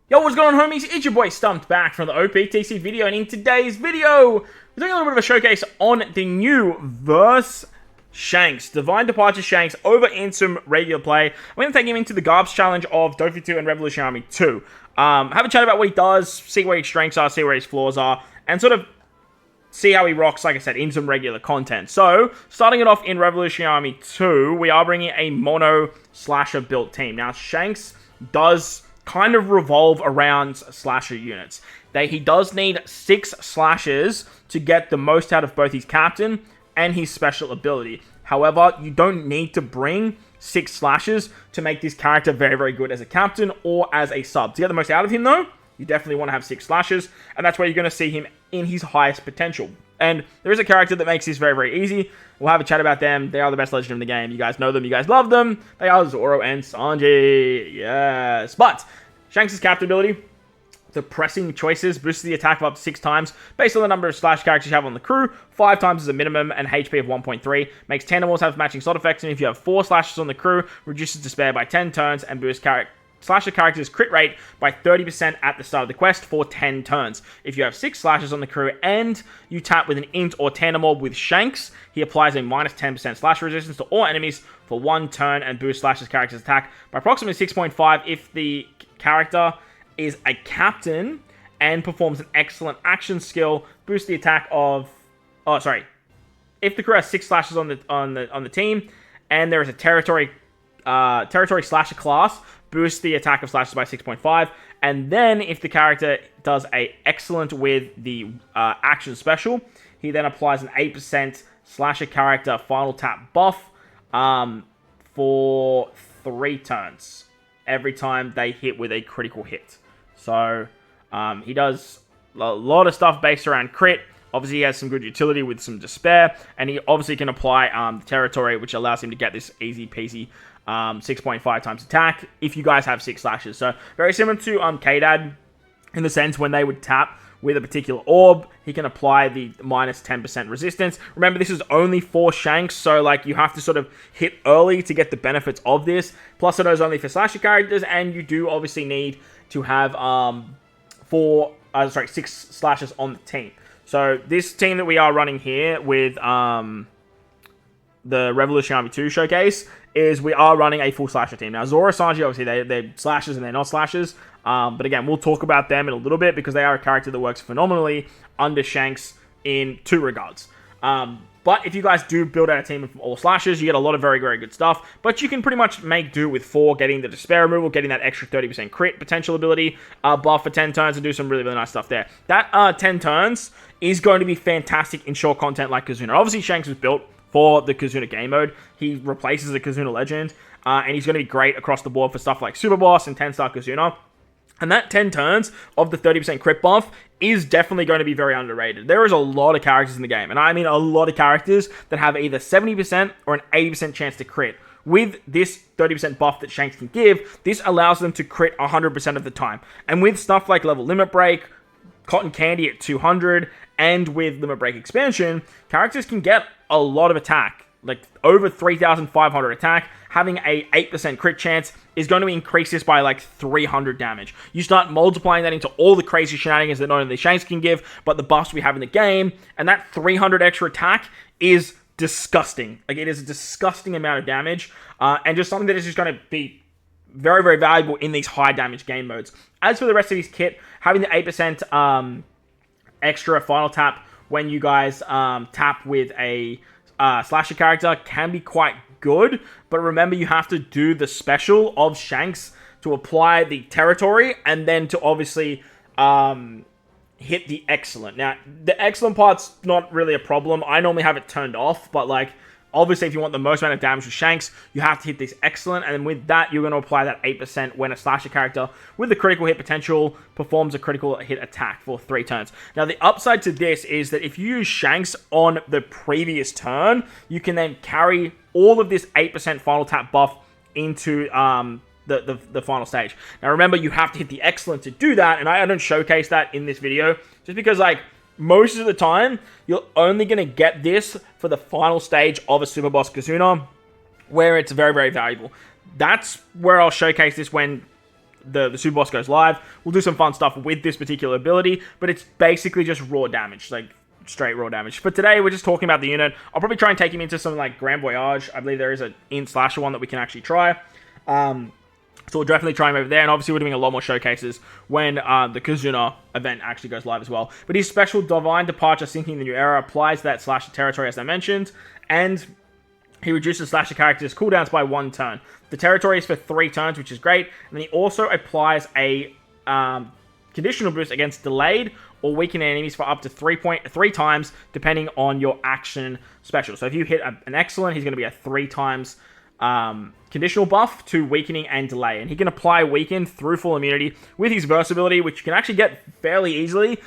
Yo, what's going on, homies? It's your boy Stumped back from the OPTC video, and in today's video, we're doing a little bit of a showcase on the new Verse Shanks, Divine Departure Shanks, over in some regular play. I'm going to take him into the Garbs challenge of Dofus 2 and Revolution Army 2. Have a chat about what he does, see where his strengths are, see where his flaws are, and sort of see how he rocks, like I said, in some regular content. So, starting it off in Revolution Army 2, we are bringing a mono slasher built team. Now, Shanks does kind of revolve around slasher units. He does need 6 slashes to get the most out of both his captain and his special ability. However, you don't need to bring 6 slashes to make this character very, very good as a captain or as a sub. To get the most out of him, though, you definitely want to have 6 slashes, and that's where you're going to see him in his highest potential. And there is a character that makes this very, very easy. We'll have a chat about them. They are the best legend in the game. You guys know them. You guys love them. They are Zoro and Sanji. Yes. But Shanks' captain ability, the pressing choices, boosts the attack of up to 6 times based on the number of slash characters you have on the crew. 5 times is a minimum and HP of 1.3. Makes Tandemals have matching slot effects. And if you have 4 slashes on the crew, reduces despair by 10 turns and boosts slasher character's crit rate by 30% at the start of the quest for 10 turns. If you have 6 slashes on the crew and you tap with an int or tandem orb with Shanks, he applies a minus 10% slash resistance to all enemies for 1 turn and boosts slasher's character's attack by approximately 6.5 if the character is a captain and performs an excellent action skill. Boosts the attack of... Oh, sorry. If the crew has 6 slashes on the team and there is a territory slasher class, boost the attack of slashes by 6.5, and then if the character does a excellent with the action special, he then applies an 8% slasher character final tap buff for 3 turns every time they hit with a critical hit. So he does a lot of stuff based around crit. Obviously, he has some good utility with some despair, and he obviously can apply the territory, which allows him to get this easy peasy 6.5 times attack if you guys have 6 slashes. So very similar to K-Dad in the sense when they would tap with a particular orb, he can apply the minus 10% resistance. Remember, this is only for Shanks, so like you have to sort of hit early to get the benefits of this. Plus, it is only for slasher characters, and you do obviously need to have 6 slashes on the team. So this team that we are running here with the Revolution Army 2 showcase is we are running a full slasher team. Now, Zoro and Sanji, obviously, they're slashers and they're not slashers. But again, we'll talk about them in a little bit because they are a character that works phenomenally under Shanks in 2 regards. But if you guys do build out a team of all slashers, you get a lot of very, very good stuff. But you can pretty much make do with 4, getting the despair removal, getting that extra 30% crit potential ability, buff for 10 turns, and do some really, really nice stuff there. That 10 turns is going to be fantastic in short content like Kazuna. Obviously, Shanks was built for the Kazuna game mode. He replaces the Kazuna legend, and he's going to be great across the board for stuff like Super Boss and 10-star Kazuna. And that 10 turns of the 30% crit buff is definitely going to be very underrated. There is a lot of characters in the game, and I mean a lot of characters that have either 70% or an 80% chance to crit. With this 30% buff that Shanks can give, this allows them to crit 100% of the time. And with stuff like Level Limit Break, Cotton Candy at 200, and with Limit Break Expansion, characters can get a lot of attack, like over 3,500 attack. Having a 8% crit chance is going to increase this by like 300 damage. You start multiplying that into all the crazy shenanigans that not only Shanks can give, but the buffs we have in the game, and that 300 extra attack is disgusting. Like, it is a disgusting amount of damage, and just something that is just going to be very, very valuable in these high damage game modes. As for the rest of his kit, having the 8% extra final tap when you guys tap with a slasher character can be quite good, but remember, you have to do the special of Shanks to apply the territory and then to obviously hit the excellent. Now, the excellent part's not really a problem. I normally have it turned off, but like, obviously, if you want the most amount of damage with Shanks, you have to hit this excellent, and then with that, you're going to apply that 8% when a slasher character with the critical hit potential performs a critical hit attack for 3 turns. Now, the upside to this is that if you use Shanks on the previous turn, you can then carry all of this 8% final tap buff into the final stage. Now, remember, you have to hit the excellent to do that, and I don't showcase that in this video, just because, like, most of the time, you're only going to get this for the final stage of a Super Boss Kazuna, where it's very, very valuable. That's where I'll showcase this when the super boss goes live. We'll do some fun stuff with this particular ability, but it's basically just raw damage, like straight raw damage. For today, we're just talking about the unit. I'll probably try and take him into some like Grand Voyage. I believe there is an in slasher one that we can actually try. So we'll definitely try him over there, and obviously we're doing a lot more showcases when the Kazuna event actually goes live as well. But his special Divine Departure Sinking the New Era applies to that slasher territory as I mentioned, and he reduces slasher characters' cooldowns by 1 turn. The territory is for 3 turns, which is great, and then he also applies a conditional boost against delayed or weakened enemies for up to 3 times, depending on your action special. So if you hit an excellent, he's going to be a 3 times conditional buff to weakening and delay, and he can apply weaken through full immunity with his Versability, which you can actually get fairly easily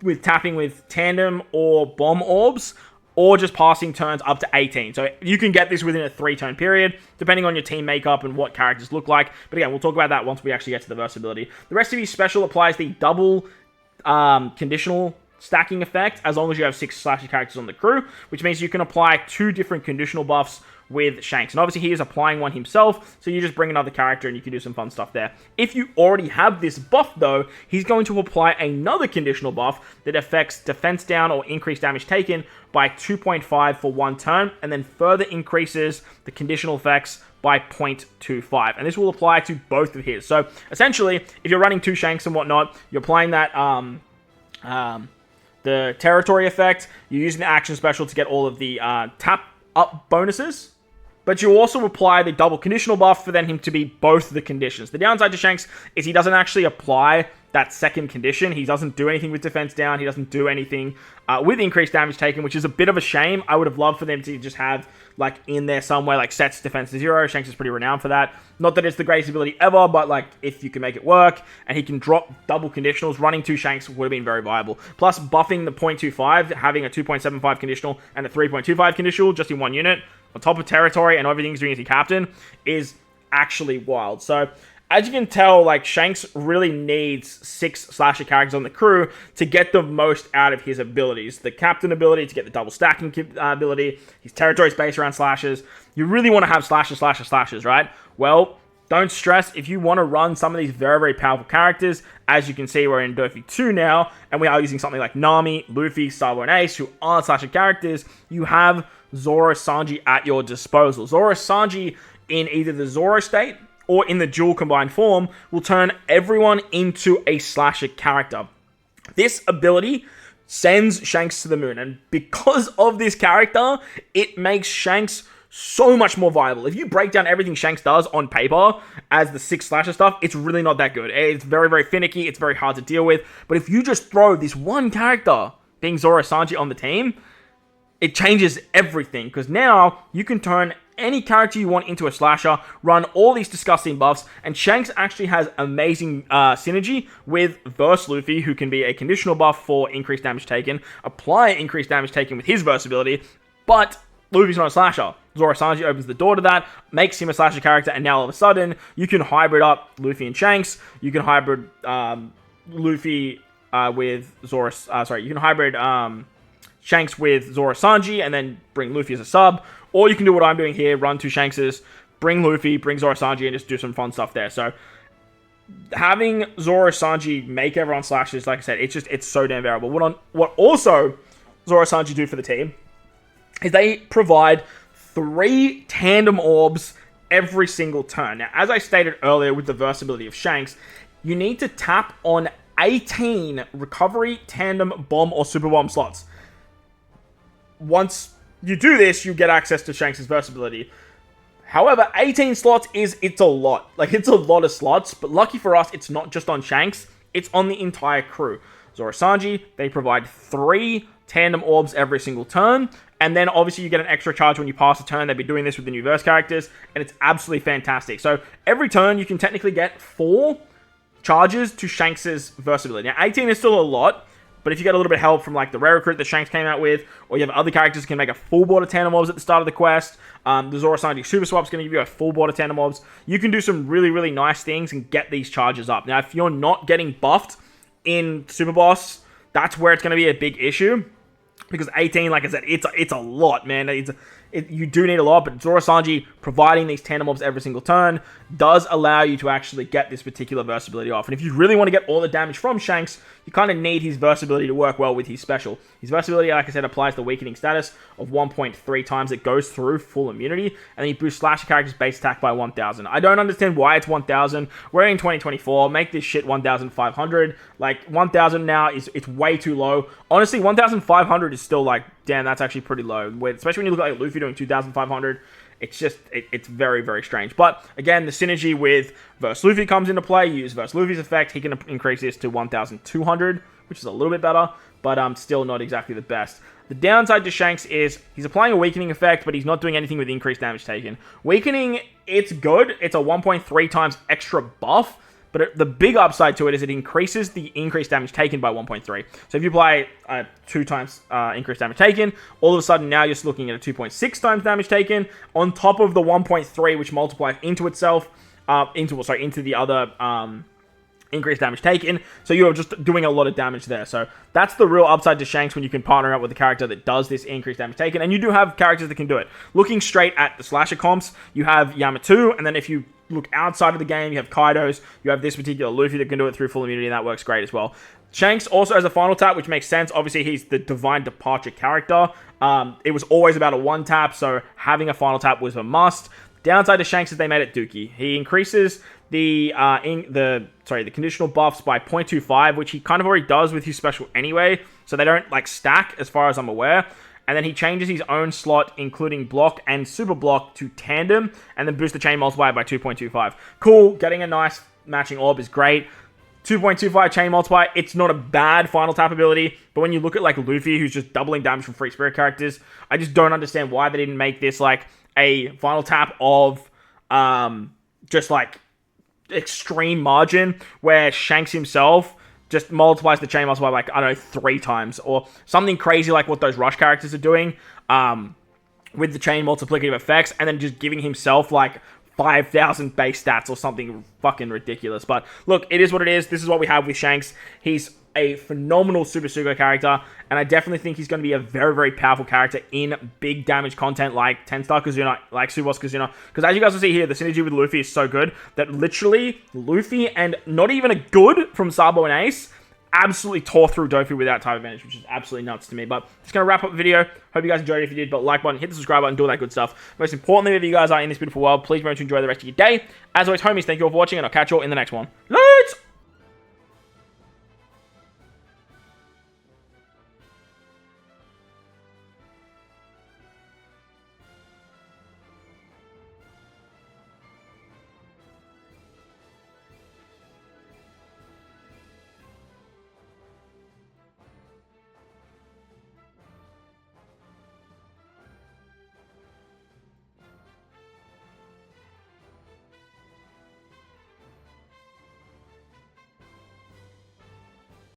with tapping with tandem or bomb orbs, or just passing turns up to 18. So you can get this within a 3-turn period, depending on your team makeup and what characters look like. But again, we'll talk about that once we actually get to the Versability. The rest of his special applies the double conditional stacking effect, as long as you have 6 slasher characters on the crew, which means you can apply 2 different conditional buffs with Shanks. And obviously he is applying one himself, so you just bring another character and you can do some fun stuff there. If you already have this buff though, he's going to apply another conditional buff that affects defense down or increased damage taken by 2.5 for 1 turn, and then further increases the conditional effects by 0.25. And this will apply to both of his. So essentially, if you're running 2 Shanks and whatnot, you're applying that the territory effect, you're using the action special to get all of the tap up bonuses, but you also apply the double conditional buff for then him to be both the conditions. The downside to Shanks is he doesn't actually apply that second condition. He doesn't do anything with defense down. He doesn't do anything with increased damage taken, which is a bit of a shame. I would have loved for them to just have, like, in there somewhere, like, sets defense to 0. Shanks is pretty renowned for that. Not that it's the greatest ability ever, but, like, if you can make it work, and he can drop double conditionals, running 2 Shanks would have been very viable. Plus, buffing the 0.25, having a 2.75 conditional and a 3.25 conditional just in 1 unit, on top of territory and everything he's doing as a captain, is actually wild. So, as you can tell, like, Shanks really needs 6 slasher characters on the crew to get the most out of his abilities. The captain ability to get the double stacking ability, his territory is based around slashes. You really want to have slashes, right? Well, don't stress. If you want to run some of these very, very powerful characters, as you can see, we're in Dofi 2 now, and we are using something like Nami, Luffy, Sabo, and Ace, who aren't slasher characters. You have Zoro Sanji at your disposal. Zoro Sanji in either the Zoro state or in the dual combined form will turn everyone into a slasher character. This ability sends Shanks to the moon, and because of this character, it makes Shanks so much more viable. If you break down everything Shanks does on paper as the 6 slasher stuff, it's really not that good. It's very, very finicky, it's very hard to deal with, but if you just throw this one character, being Zoro Sanji, on the team, it changes everything, because now you can turn any character you want into a slasher, run all these disgusting buffs, and Shanks actually has amazing synergy with Verse Luffy, who can be a conditional buff for increased damage taken, apply increased damage taken with his Versability, but Luffy's not a slasher. Zoro Sanji opens the door to that, makes him a slasher character, and now all of a sudden, you can hybrid up Luffy and Shanks, you can hybrid Luffy with Zoro, you can hybrid Shanks with Zoro Sanji, and then bring Luffy as a sub. Or you can do what I'm doing here, run 2 Shankses, bring Luffy, bring Zoro Sanji, and just do some fun stuff there. So, having Zoro Sanji make everyone slashes, like I said, it's so damn variable. What also Zoro Sanji do for the team is they provide 3 tandem orbs every single turn. Now, as I stated earlier with the Versability of Shanks, you need to tap on 18 recovery, tandem, bomb, or super bomb slots. Once you do this, you get access to Shanks' Versability. However, 18 slots it's a lot. Like, it's a lot of slots, but lucky for us, it's not just on Shanks, it's on the entire crew. Zoro Sanji, they provide 3 tandem orbs every single turn, and then obviously you get an extra charge when you pass a turn. They've been doing this with the new verse characters, and it's absolutely fantastic. So, every turn, you can technically get 4 charges to Shanks' Versability. Now, 18 is still a lot, but if you get a little bit of help from, like, the rare recruit that Shanks came out with, or you have other characters who can make a full board of tandem orbs at the start of the quest, the Zoro Sanji Super Swap is going to give you a full board of tandem orbs. You can do some really, really nice things and get these charges up. Now, if you're not getting buffed in Super Boss, that's where it's going to be a big issue, because 18, like I said, it's a lot, man. You do need a lot, but Zoro Sanji providing these tandem mobs every single turn does allow you to actually get this particular versatility off. And if you really want to get all the damage from Shanks, you kind of need his versatility to work well with his special. His versatility, like I said, applies the weakening status of 1.3 times. It goes through full immunity, and then he boosts slasher character's base attack by 1,000. I don't understand why it's 1,000. We're in 2024. Make this shit 1,500. Like, 1,000 now it's way too low. Honestly, 1,500 is still like, damn, that's actually pretty low. Especially when you look at like Luffy doing 2,500. It's just, it's very, very strange. But, again, the synergy with Verse Luffy comes into play. You use Verse Luffy's effect. He can increase this to 1,200, which is a little bit better, but still not exactly the best. The downside to Shanks is he's applying a weakening effect, but he's not doing anything with increased damage taken. Weakening, it's good. It's a 1.3 times extra buff, but the big upside to it is it increases the increased damage taken by 1.3. So if you apply 2 times increased damage taken, all of a sudden now you're looking at a 2.6 times damage taken on top of the 1.3, which multiplies into itself, into the other increased damage taken. So you're just doing a lot of damage there. So that's the real upside to Shanks when you can partner up with a character that does this increased damage taken. And you do have characters that can do it. Looking straight at the slasher comps, you have Yamato, and then if you look outside of the game, you have Kaido's, you have this particular Luffy that can do it through full immunity, and that works great as well. Shanks also has a final tap, which makes sense. Obviously, he's the Divine Departure character. It was always about a one tap, so having a final tap was a must. Downside to Shanks is they made it dookie. He increases the conditional buffs by 0.25, which he kind of already does with his special anyway, so they don't like stack as far as I'm aware. And then he changes his own slot, including block and super block, to tandem, and then boost the chain multiplier by 2.25. Cool, getting a nice matching orb is great. 2.25 chain multiplier, it's not a bad final tap ability, but when you look at like Luffy, who's just doubling damage from free spirit characters, I just don't understand why they didn't make this like a final tap of just like extreme margin, where Shanks himself just multiplies the chain multiplier like, I don't know, 3 times, or something crazy like what those Rush characters are doing with the chain multiplicative effects, and then just giving himself like 5,000 base stats or something fucking ridiculous. But look, it is what it is. This is what we have with Shanks. He's a phenomenal Super Sugo character, and I definitely think he's going to be a very, very powerful character in big damage content like 10-star Kazuna, like Suboss Kazuna, because as you guys will see here, the synergy with Luffy is so good that literally Luffy and not even a good from Sabo and Ace absolutely tore through Dofu without type advantage, which is absolutely nuts to me. But just going to wrap up the video. Hope you guys enjoyed it. If you did, but like button, hit the subscribe button, do all that good stuff. Most importantly, if you guys are in this beautiful world, please remember to enjoy the rest of your day. As always, homies, thank you all for watching, and I'll catch you all in the next one.